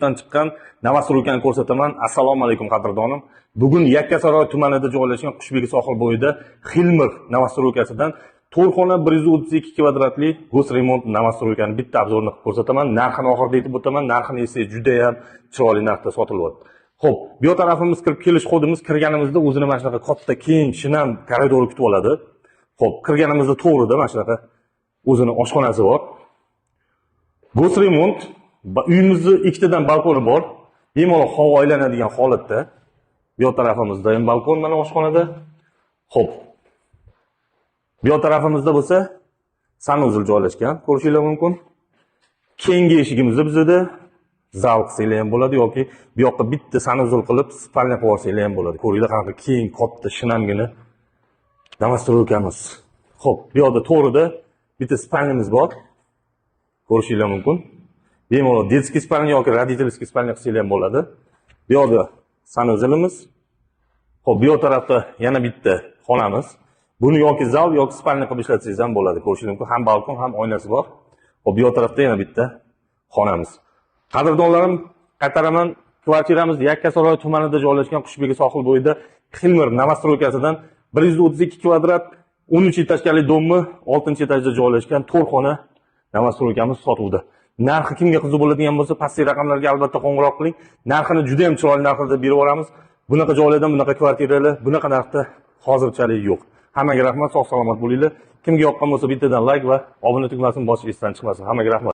dan chiqqan Novostroykani ko'rsataman. Assalomu alaykum qadrdonim. Bugun Yakkasaroy tumanida joylashgan Qushbegi sohil bo'yida Xilmir Novostroykasidan to'rxona 132 kvadratli go's remont Novostroykani bitta obzorni qilib ko'rsataman. Narxini oxirida aytib o'taman. Narxini esa juda ham chiroyli narxda sotilyapti. Xo'p, bu yoq tarafimiz kirib kelish kodimiz kirganimizda o'zini mana shunaqa katta, keng, shinam koridor kutib oladi. Xo'p, kirganimizda to'g'rida mana shunaqa o'zini oshxonasi bor. Go's remont, uyimizning ikkitadan balkoni bor. Bemalol havo aylanadigan holatda. Bu yoq tarafimizda ham balkon mana oshxonada. Xo'p. Bu yoq tarafimizda bo'lsa sanuzil joylashgan, ko'rishingiz mumkin. Keyingi eshigimizda bizda zal qilsanglar ham bo'ladi yoki bu yoqqa bitta sanuzil qilib spalnya qilib olsanglar ham bo'ladi. Ko'ringlar qanaqa keng, katta, shinamgina Novostroykamiz. Xo'p, bu yoqda to'g'rida bitta spalnyamiz bor. Ko'rishingiz mumkin. Bemalol детский spalnya yoki родительский spalnya qilsanglar ham bo'ladi. Bu yoqda sanuzilimiz. Xo'p, bu yoq tarafda yana bitta xonamiz. Buni yoki zal yoki spalnya qilib ishlatsangiz ham bo'ladi. Ko'rishingiz mumkin, ham balkon, ham oynasi bor. Xo'p, bu yoq tarafda yana bitta xonamiz. Qadrdonlarim, qaytaraman, kvartiramiz Yakkasaroy tumanida joylashgan Qushbegi sohil bo'yida Xilmir Novostroykasidan 132 kvadrat 13 etajli domni 6 etajda joylashgan to'rxona Novostroykamiz sotuvda. Narxi kimga qiziq bo'ladigan bo'lsa, pastki raqamlarga albatta qo'ng'iroq qiling. Narxini juda ham chiroyli narxda berib yuboramiz. Bunaqa joylardan bunaqa kvartiralar bunaqa narxda hozirchalik yo'q. Hammaga rahmat, sog' salomat bo'linglar. Kimga yoqqan bo'lsa bittadan like va obuna tugmasini bosish esdan chiqmasin. Hammaga rahmat.